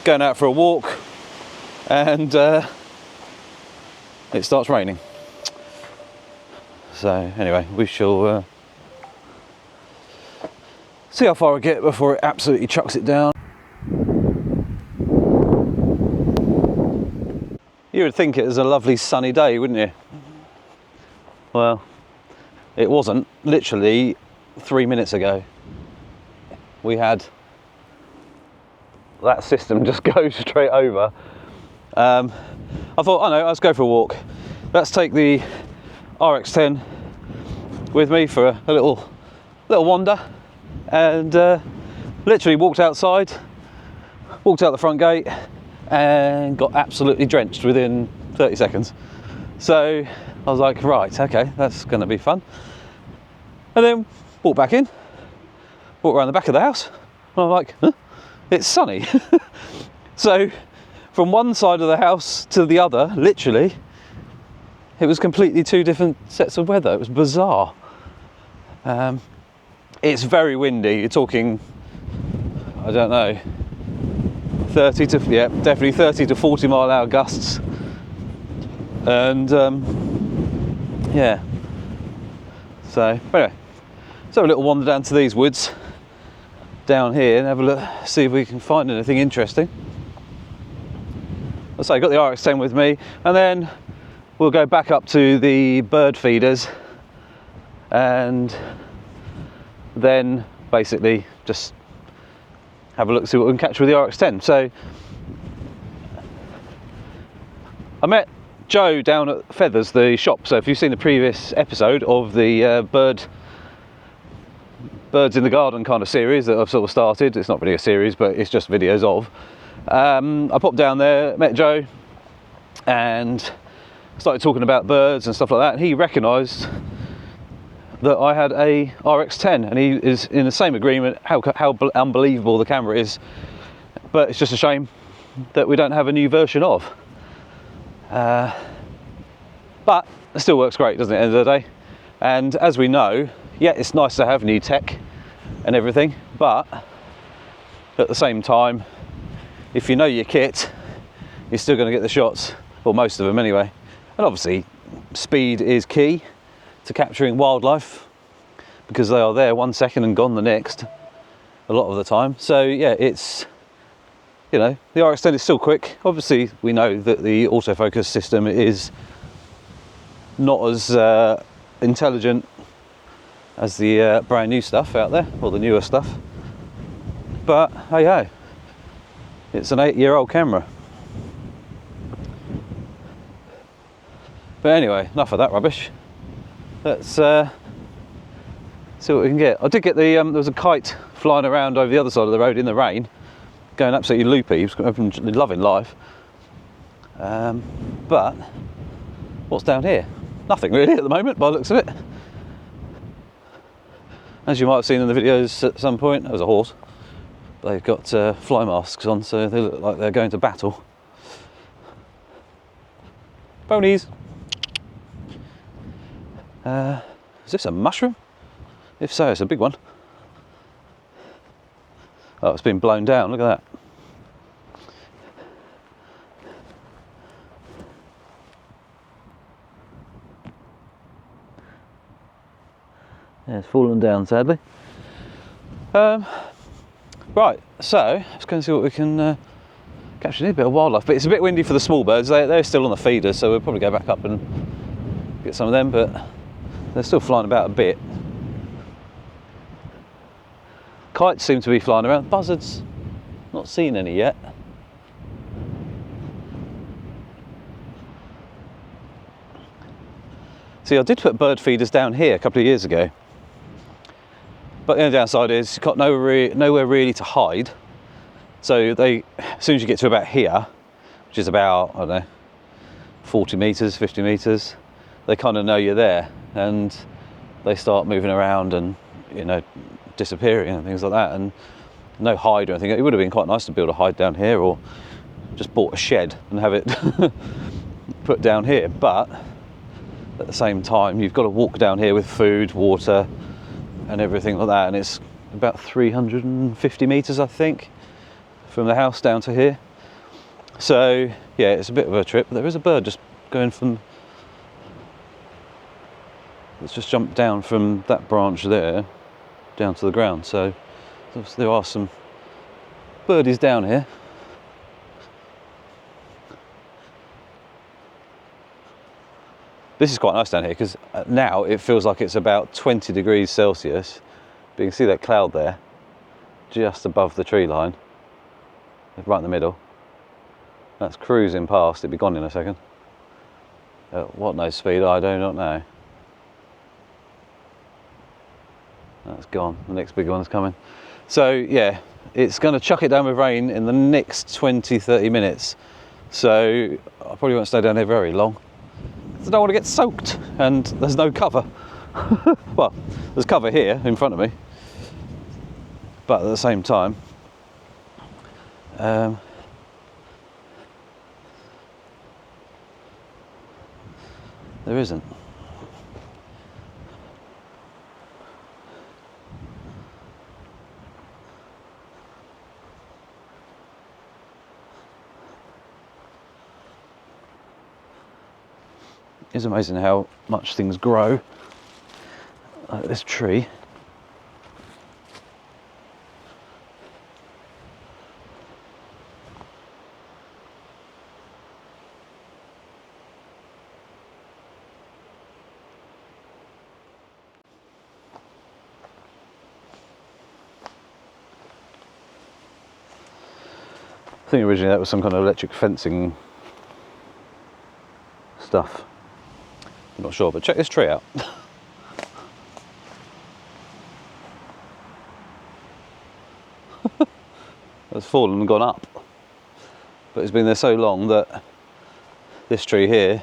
going out for a walk, and it starts raining. So anyway, we shall see how far I get before it absolutely chucks it down. You would think it was a lovely sunny day, wouldn't you? Well, it wasn't. Literally 3 minutes ago, we had that system just go straight over. I thought, oh no, let's go for a walk. Let's take the RX-10 with me for a little wander, and literally walked outside, walked out the front gate, and got absolutely drenched within 30 seconds. So I was like, right, okay, that's going to be fun. And then walked back in, walked around the back of the house, and I'm like, huh? It's sunny. So from one side of the house to the other, literally, it was completely two different sets of weather. It was bizarre. It's very windy. You're talking, I don't know, 30 to, yeah, definitely 30 to 40 mile an hour gusts. And yeah. So anyway, let's have a little wander down to these woods down here and have a look, see if we can find anything interesting. So I got the RX-10 with me, and then we'll go back up to the bird feeders, and then basically just have a look, see what we can catch with the RX-10. So I met Joe down at Feathers, the shop. So if you've seen the previous episode of the Birds in the Garden kind of series that I've sort of started, it's not really a series, but it's just videos of. I popped down there, met Joe, and started talking about birds and stuff like that, and he recognised that I had a RX-10, and he is in the same agreement how unbelievable the camera is, but it's just a shame that we don't have a new version of. But it still works great, doesn't it, at the end of the day? And as we know, yeah, it's nice to have new tech and everything, but at the same time, if you know your kit, you're still going to get the shots, or most of them anyway. And obviously, speed is key to capturing wildlife, because they are there 1 second and gone the next, a lot of the time. So yeah, it's, you know, the RX-10 is still quick. Obviously, we know that the autofocus system is not as intelligent as the brand new stuff out there, or the newer stuff. But hey ho, it's an 8-year-old camera. But anyway, enough of that rubbish. Let's see what we can get. I did get the, there was a kite flying around over the other side of the road in the rain, going absolutely loopy. He was loving life. But what's down here? Nothing really at the moment, by the looks of it. As you might have seen in the videos at some point, there was a horse. They've got fly masks on, so they look like they're going to battle. Ponies. Is this a mushroom? If so, it's a big one. Oh, it's been blown down, look at that. Yeah, it's fallen down, sadly. Right, so let's go and see what we can capture. Need a bit of wildlife, but it's a bit windy for the small birds. They're still on the feeders, so we'll probably go back up and get some of them, but they're still flying about a bit. Kites seem to be flying around. Buzzards, not seen any yet. See, I did put bird feeders down here a couple of years ago, but the only downside is you've got nowhere really to hide. So they, as soon as you get to about here, which is about, I don't know, 40 metres, 50 metres, they kind of know you're there, and they start moving around and, you know, disappearing and things like that. And no hide or anything. It would have been quite nice to build a hide down here, or just bought a shed and have it put down here. But at the same time, you've got to walk down here with food, water, and everything like that. And it's about 350 metres, I think, from the house down to here. So yeah, it's a bit of a trip. There is a bird just going from, it's just jumped down from that branch there down to the ground. So there are some birdies down here. This is quite nice down here because now it feels like it's about 20 degrees Celsius. But you can see that cloud there, just above the tree line, right in the middle. That's cruising past, it'll be gone in a second. At what no speed, I do not know. That's gone, the next big one's coming. So yeah, it's going to chuck it down with rain in the next 20-30 minutes. So I probably won't stay down here very long. I don't want to get soaked, and there's no cover. Well, there's cover here in front of me, but at the same time, there isn't. It's amazing how much things grow. Like this tree. I think originally that was some kind of electric fencing stuff. I'm not sure, but check this tree out. It's fallen and gone up, but it's been there so long that this tree here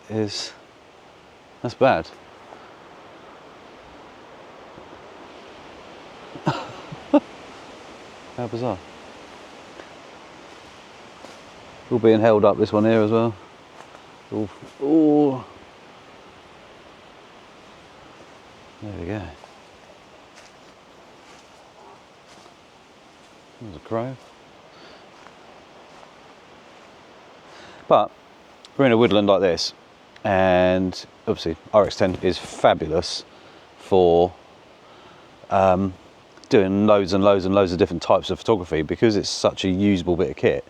is, that's bad. How bizarre. All being held up, this one here as well. Oh, there we go. There's a crow. But we're in a woodland like this, and obviously RX10 is fabulous for doing loads and loads and loads of different types of photography, because it's such a usable bit of kit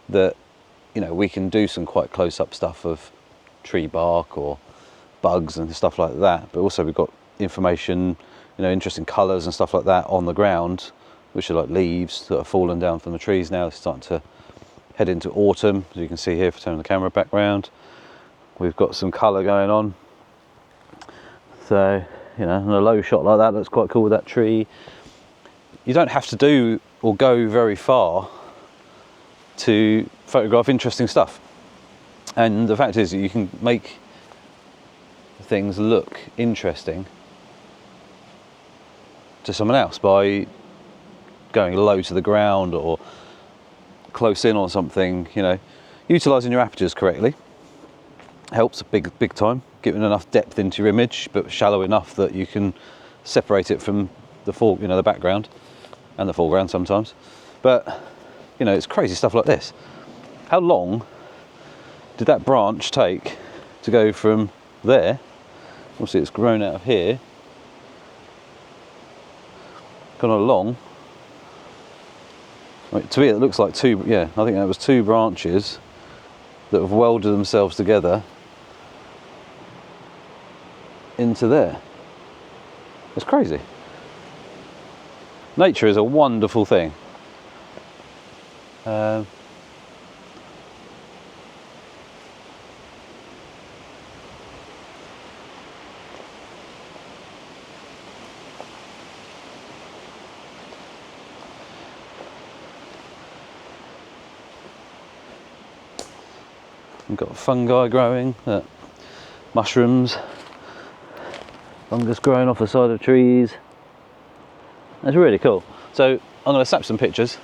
that, you know, we can do some quite close-up stuff of tree bark or bugs and stuff like that, but also we've got information, you know, interesting colours and stuff like that on the ground, which are like leaves that are fallen down from the trees now. It's starting to head into autumn, as you can see here if I turn the camera back round. We've got some colour going on, so, you know, and a low shot like that looks quite cool with that tree. You don't have to do or go very far to photograph interesting stuff, and the fact is that you can make things look interesting to someone else by going low to the ground or close in on something. You know, utilising your apertures correctly helps big time, giving enough depth into your image but shallow enough that you can separate it from the the background and the foreground sometimes. But you know, it's crazy stuff like this. How long did that branch take to go from there? Obviously it's grown out of here, gone along. To me it looks like two, yeah, I think that was two branches that have welded themselves together into there. It's crazy. Nature is a wonderful thing. We've got fungi growing, mushrooms, fungus growing off the side of trees. That's really cool. So I'm going to snap some pictures.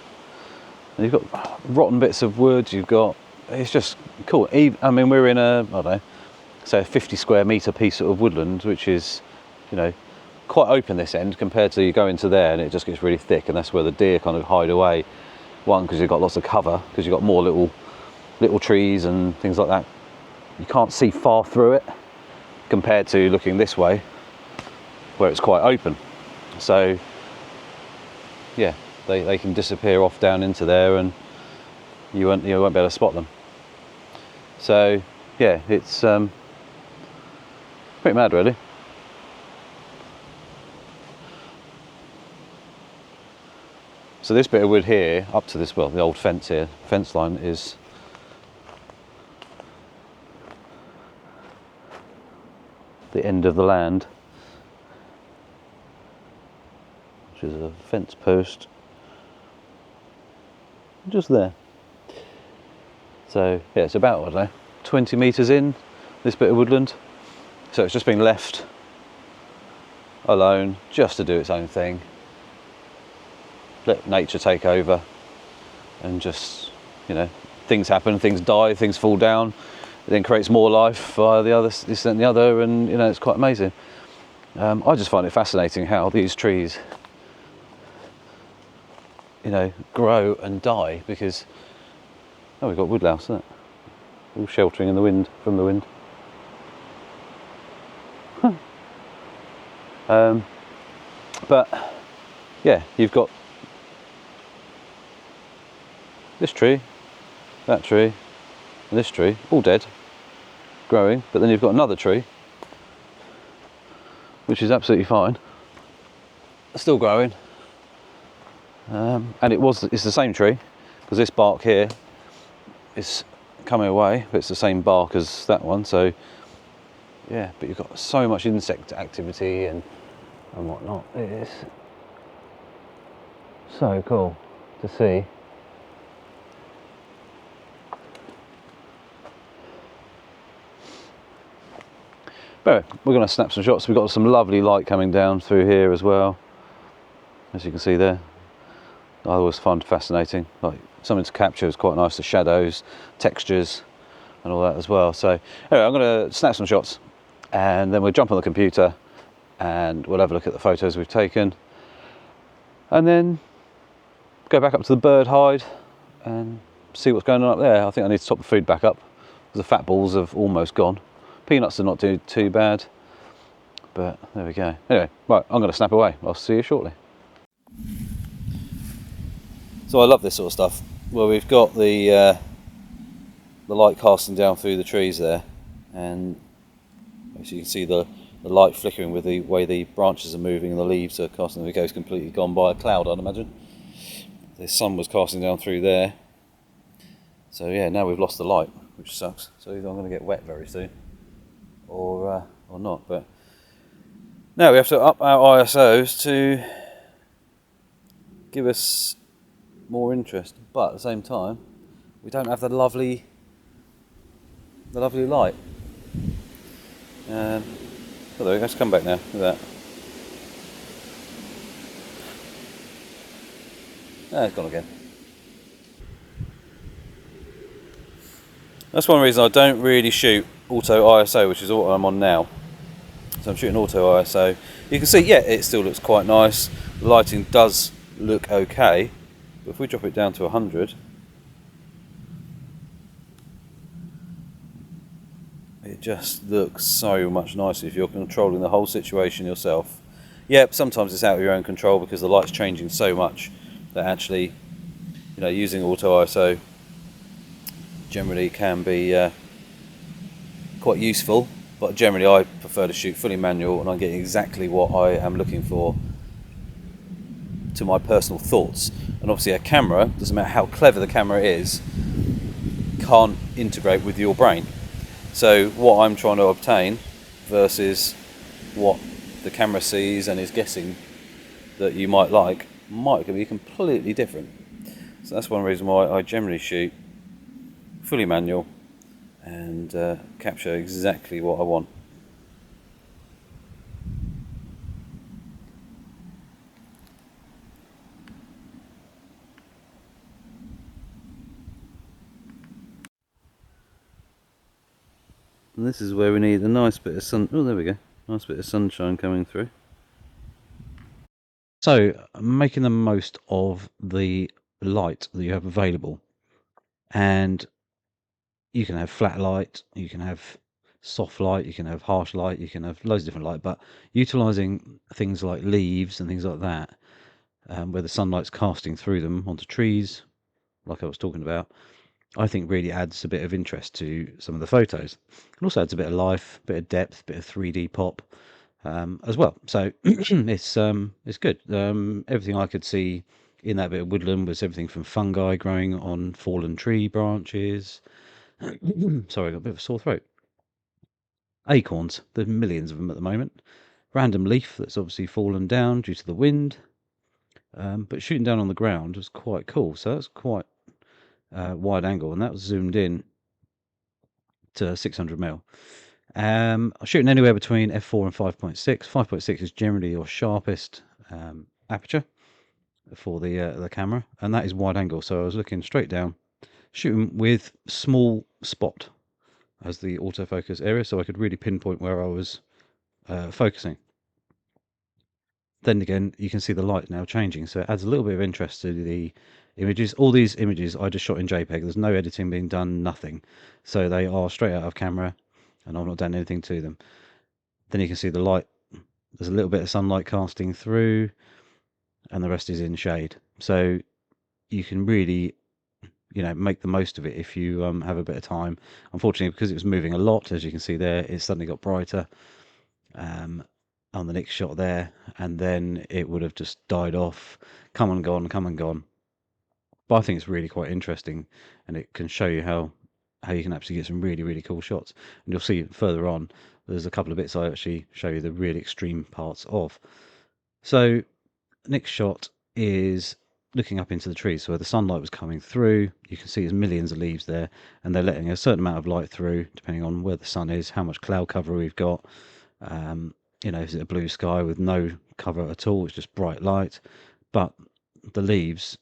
And you've got rotten bits of wood, you've got, it's just cool. I mean, we're in a, I don't know, say a 50 square metre piece of woodland, which is, you know, quite open this end compared to you go into there and it just gets really thick, and that's where the deer kind of hide away. One, because you've got lots of cover, because you've got more little trees and things like that. You can't see far through it compared to looking this way, where it's quite open. So yeah, they can disappear off down into there, and you won't be able to spot them. So yeah, it's pretty mad, really. So this bit of wood here, up to this, well, the old fence here, fence line, is the end of the land, which is a fence post just there. So yeah, it's about, I don't know, 20 metres in, this bit of woodland. So it's just been left alone, just to do its own thing. Let nature take over, and just, you know, things happen, things die, things fall down. It then creates more life via the other, this and the other, and you know, it's quite amazing. I just find it fascinating how these trees, you know, grow and die, because we've got woodlouse, isn't it? All sheltering in the wind, from the wind. But yeah, you've got this tree, that tree, and this tree, all dead, growing, but then you've got another tree which is absolutely fine, still growing, and it's the same tree, because this bark here is coming away, but it's the same bark as that one. So yeah, but you've got so much insect activity and whatnot. It is so cool to see. But we're going to snap some shots. We've got some lovely light coming down through here as well, as you can see there. I always find fascinating, like something to capture is quite nice, the shadows, textures and all that as well. So anyway, I'm going to snap some shots, and then we'll jump on the computer and we'll have a look at the photos we've taken, and then go back up to the bird hide and see what's going on up there. I think I need to top the food back up, because the fat balls have almost gone. Peanuts are not too bad, but there we go. Anyway, right, I'm going to snap away. I'll see you shortly. So I love this sort of stuff. Well, we've got the light casting down through the trees there, and as you can see the light flickering with the way the branches are moving and the leaves are casting. The goes completely gone by a cloud, I'd imagine. The sun was casting down through there. So yeah, now we've lost the light, which sucks. So either I'm going to get wet very soon, or not. But now we have to up our ISOs to give us more interest, but at the same time we don't have the lovely light. There we go, let's come back now with that. It's gone again. That's one reason I don't really shoot auto ISO, which is what I'm on now. So I'm shooting auto ISO. You can see, yeah, it still looks quite nice. The lighting does look okay, but if we drop it down to 100, it just looks so much nicer if you're controlling the whole situation yourself. Yeah, sometimes it's out of your own control because the light's changing so much that actually, you know, using auto ISO generally can be quite useful, but generally I prefer to shoot fully manual, and I'm getting exactly what I am looking for to my personal thoughts. And obviously a camera, doesn't matter how clever the camera is, can't integrate with your brain. So what I'm trying to obtain versus what the camera sees and is guessing that you might like might be completely different. So that's one reason why I generally shoot fully manual and capture exactly what I want. And this is where we need a nice bit of sun. Oh, there we go. Nice bit of sunshine coming through. So, making the most of the light that you have available. And you can have flat light, you can have soft light, you can have harsh light, you can have loads of different light, but utilizing things like leaves and things like that, where the sunlight's casting through them onto trees, like I was talking about, I think really adds a bit of interest to some of the photos. It also adds a bit of life, a bit of depth, a bit of 3D pop as well. So it's good. Everything I could see in that bit of woodland was everything from fungi growing on fallen tree branches. Sorry, I got a bit of a sore throat. Acorns, there's millions of them at the moment. Random leaf that's obviously fallen down due to the wind, but shooting down on the ground was quite cool. So that's quite wide angle, and that was zoomed in to 600mm. Shooting anywhere between f4 and 5.6. 5.6 is generally your sharpest aperture for the camera, and that is wide angle. So I was looking straight down, shooting with small spot as the autofocus area, so I could really pinpoint where I was focusing. Then again, you can see the light now changing, so it adds a little bit of interest to the images. All these images I just shot in JPEG. There's no editing being done, nothing. So they are straight out of camera, and I've not done anything to them. Then you can see the light. There's a little bit of sunlight casting through, and the rest is in shade. So you can really, make the most of it if you have a bit of time. Unfortunately, because it was moving a lot, as you can see there, it suddenly got brighter. On the next shot there, and then it would have just died off, come and gone, come and gone. But I think it's really quite interesting, and it can show you how you can actually get some really, really cool shots. And you'll see further on, there's a couple of bits I actually show you the really extreme parts of. So next shot is looking up into the trees, so where the sunlight was coming through. You can see there's millions of leaves there, and they're letting a certain amount of light through, depending on where the sun is, how much cloud cover we've got. Is it a blue sky with no cover at all? It's just bright light, but the leaves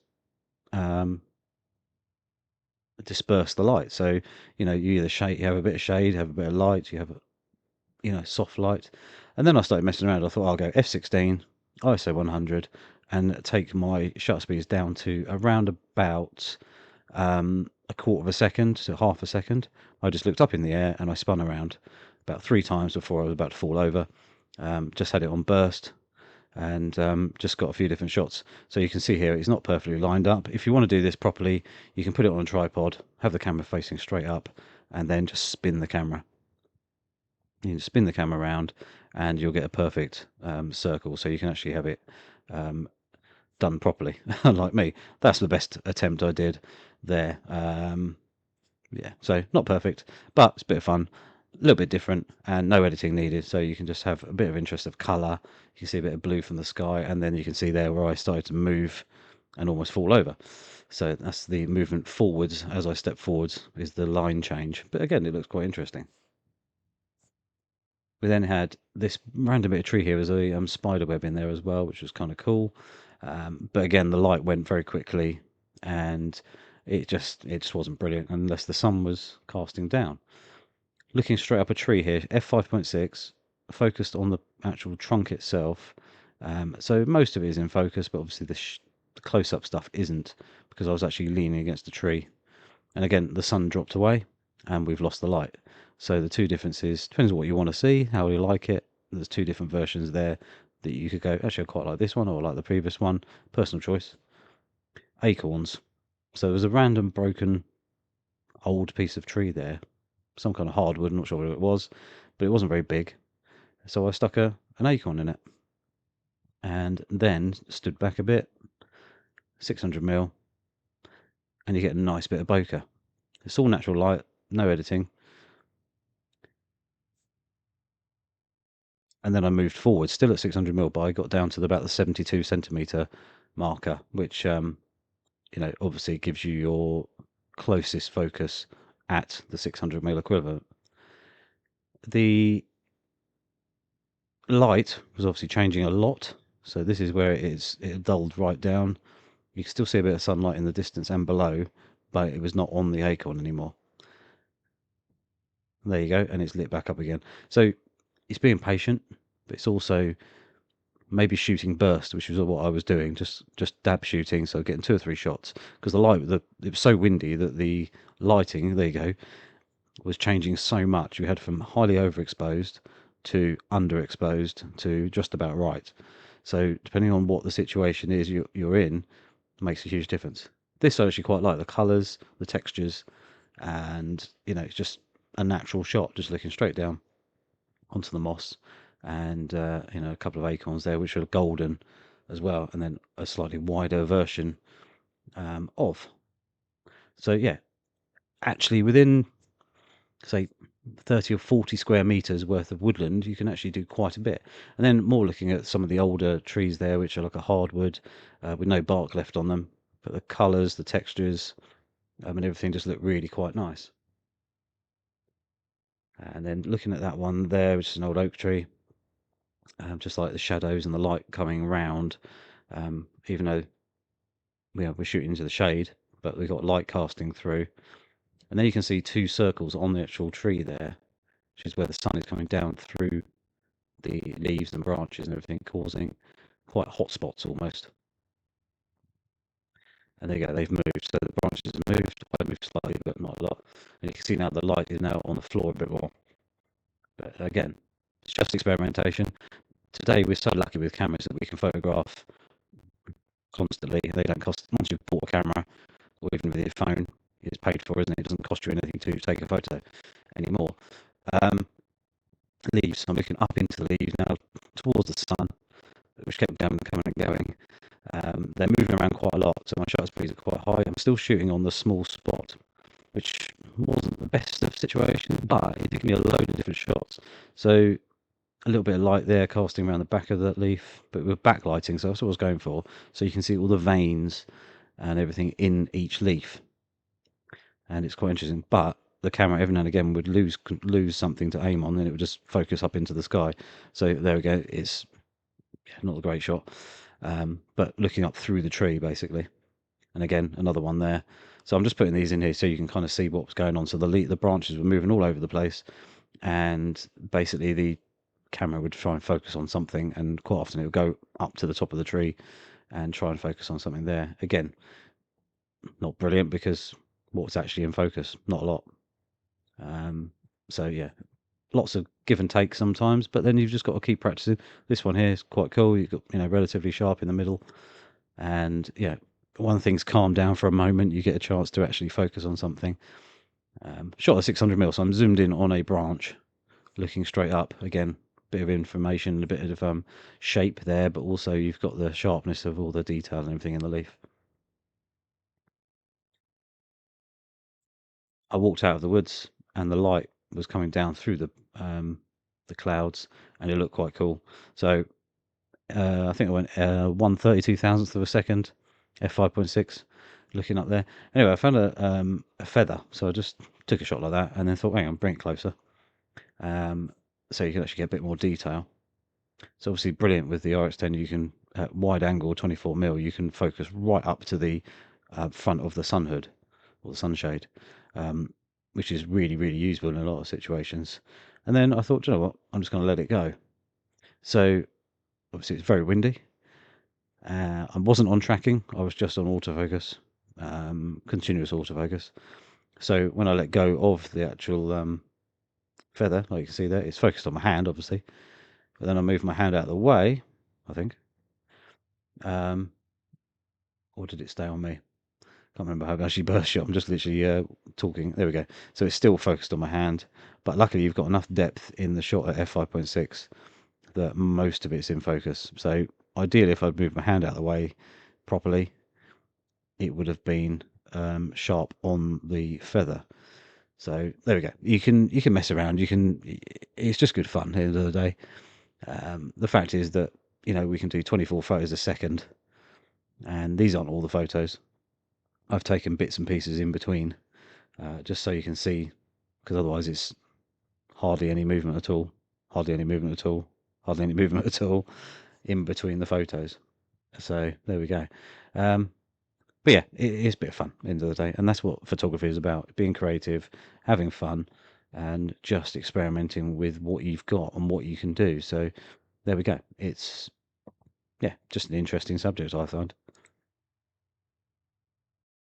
disperse the light. So you either you have a bit of shade, have a bit of light, you have soft light. And then I started messing around. I thought I'll go f16, ISO 100, and take my shutter speeds down to around about a quarter of a second to half a second. I just looked up in the air and I spun around about 3 times before I was about to fall over. Just had it on burst, and just got a few different shots. So you can see here it's not perfectly lined up. If you want to do this properly, you can put it on a tripod, have the camera facing straight up, and then just spin the camera. You can spin the camera around and you'll get a perfect circle, so you can actually have it done properly. Like me, that's the best attempt I did there. Yeah, so not perfect, but it's a bit of fun, a little bit different, and no editing needed. So you can just have a bit of interest of colour. You can see a bit of blue from the sky, and then you can see there where I started to move and almost fall over. So that's the movement forwards. As I step forwards is the line change, but again it looks quite interesting. We then had this random bit of tree here. There's a spider web in there as well, which was kind of cool. But again, the light went very quickly, and it just wasn't brilliant unless the sun was casting down. Looking straight up a tree here, f5.6, focused on the actual trunk itself. So most of it is in focus, but obviously the close-up stuff isn't, because I was actually leaning against the tree. And again, the sun dropped away, and we've lost the light. So the two differences, depends on what you want to see, how you like it. There's 2 different versions there that you could go, actually I quite like this one, or I like the previous one. Personal choice. Acorns. So there was a random broken old piece of tree there. Some kind of hardwood, I'm not sure what it was, but it wasn't very big. So I stuck an acorn in it. And then stood back a bit, 600mm, and you get a nice bit of bokeh. It's all natural light, no editing. And then I moved forward, still at 600mm, but I got down to about the 72cm marker, which obviously gives you your closest focus at the 600mm equivalent. The light was obviously changing a lot, so this is where it dulled right down. You can still see a bit of sunlight in the distance and below, but it was not on the acorn anymore. There you go, and it's lit back up again. So it's being patient, but it's also maybe shooting burst, which was what I was doing, just dab shooting, so getting 2 or 3 shots, because it was so windy that the lighting, there you go, was changing so much. We had from highly overexposed to underexposed to just about right. So depending on what the situation is you're in, makes a huge difference. This I actually quite like the colours, the textures, and it's just a natural shot, just looking straight down onto the moss, and a couple of acorns there which are golden as well, and then a slightly wider version of. So yeah, actually within say 30 or 40 square meters worth of woodland, you can actually do quite a bit. And then more looking at some of the older trees there, which are like a hardwood with no bark left on them, but the colors, the textures, and everything just look really quite nice. And then looking at that one there, which is an old oak tree, just like the shadows and the light coming round, even though we're shooting into the shade, but we've got light casting through. And then you can see 2 circles on the actual tree there, which is where the sun is coming down through the leaves and branches and everything, causing quite hot spots almost. And there you go, they've moved. So the branches have moved. I moved slightly, but not a lot. And you can see now the light is now on the floor a bit more. But again, it's just experimentation. Today we're so lucky with cameras that we can photograph constantly. They don't cost, once you've bought a camera, or even with your phone, it's paid for, isn't it? It doesn't cost you anything to take a photo anymore. Leaves, I'm looking up into the leaves now towards the sun, which kept going and coming and going. They're moving around quite a lot, so my shutter speeds are quite high. I'm still shooting on the small spot, which wasn't the best of situations, but it did give me a load of different shots. So a little bit of light there casting around the back of that leaf, but with backlighting, so that's what I was going for. So you can see all the veins and everything in each leaf, and it's quite interesting. But the camera every now and again would lose something to aim on, and it would just focus up into the sky. So there we go. It's not a great shot, but looking up through the tree basically. And again, another one there. So I'm just putting these in here so you can kind of see what's going on. So the branches were moving all over the place, and basically the camera would try and focus on something, and quite often it would go up to the top of the tree and try and focus on something there. Again, not brilliant, because what's actually in focus? Not a lot. So yeah, lots of give and take sometimes, but then you've just got to keep practicing. This one here is quite cool. You've got relatively sharp in the middle, and yeah, when things calm down for a moment, you get a chance to actually focus on something. Shot at 600mm, so I'm zoomed in on a branch, looking straight up. Again, bit of information, a bit of shape there, but also you've got the sharpness of all the detail and everything in the leaf. I walked out of the woods, and the light was coming down through the clouds, and it looked quite cool. So I think I went 1/32,000th of a second, f5.6, looking up there. Anyway, I found a feather, so I just took a shot like that, and then thought, hang on, bring it closer, so you can actually get a bit more detail. It's obviously brilliant with the RX10. You can, at wide angle 24mm, you can focus right up to the front of the sun hood or the sunshade, which is really, really useful in a lot of situations. And then I thought, you know what, I'm just going to let it go. So obviously it's very windy. I wasn't on tracking, I was just on autofocus, continuous autofocus. So when I let go of the actual feather, like you can see there, it's focused on my hand, obviously. But then I moved my hand out of the way, I think. Or did it stay on me? Can't remember how I actually burst shot. I'm just literally talking. There we go. So it's still focused on my hand. But luckily you've got enough depth in the shot at f5.6 that most of it's in focus. So ideally, if I'd moved my hand out of the way properly, it would have been sharp on the feather. So there we go. You can mess around. It's just good fun at the end of the day. The fact is that we can do 24 photos a second, and these aren't all the photos. I've taken bits and pieces in between, just so you can see, because otherwise it's hardly any movement at all, hardly any movement at all, hardly any movement at all in between the photos. So there we go. But yeah, it is a bit of fun at the end of the day, and that's what photography is about: being creative, having fun, and just experimenting with what you've got and what you can do. So there we go. It's yeah, just an interesting subject, I find.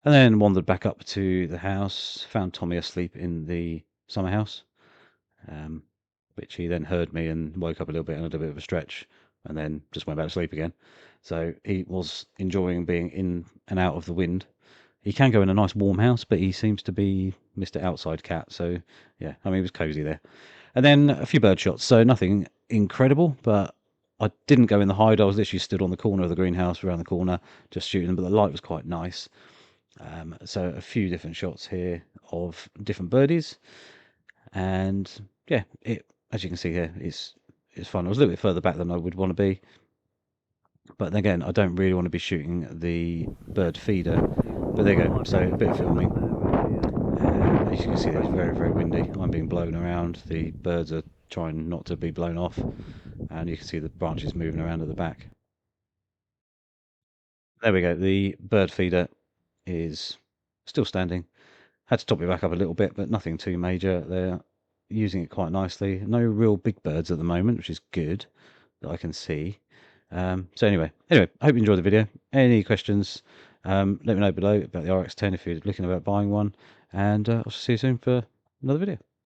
And then wandered back up to the house, found Tommy asleep in the summer house, which he then heard me and woke up a little bit and had a bit of a stretch, and then just went back to sleep again. So he was enjoying being in and out of the wind. He can go in a nice warm house, but he seems to be Mr. Outside Cat. So yeah, I mean, it was cozy there. And then a few bird shots. So nothing incredible, but I didn't go in the hide. I was literally stood on the corner of the greenhouse around the corner, just shooting them. But the light was quite nice. So a few different shots here of different birdies, and yeah, it, as you can see here, it's fun. I was a little bit further back than I would want to be, but again, I don't really want to be shooting the bird feeder. But there you go. So a bit of filming. As you can see, it's very, very windy. I'm being blown around. The birds are trying not to be blown off, and you can see the branches moving around at the back. There we go. The bird feeder is still standing. Had to top it back up a little bit, but nothing too major. They're using it quite nicely. No real big birds at the moment, which is good that I can see. So anyway, I hope you enjoyed the video. Any questions, let me know below about the RX-10 if you're looking about buying one. And I'll see you soon for another video.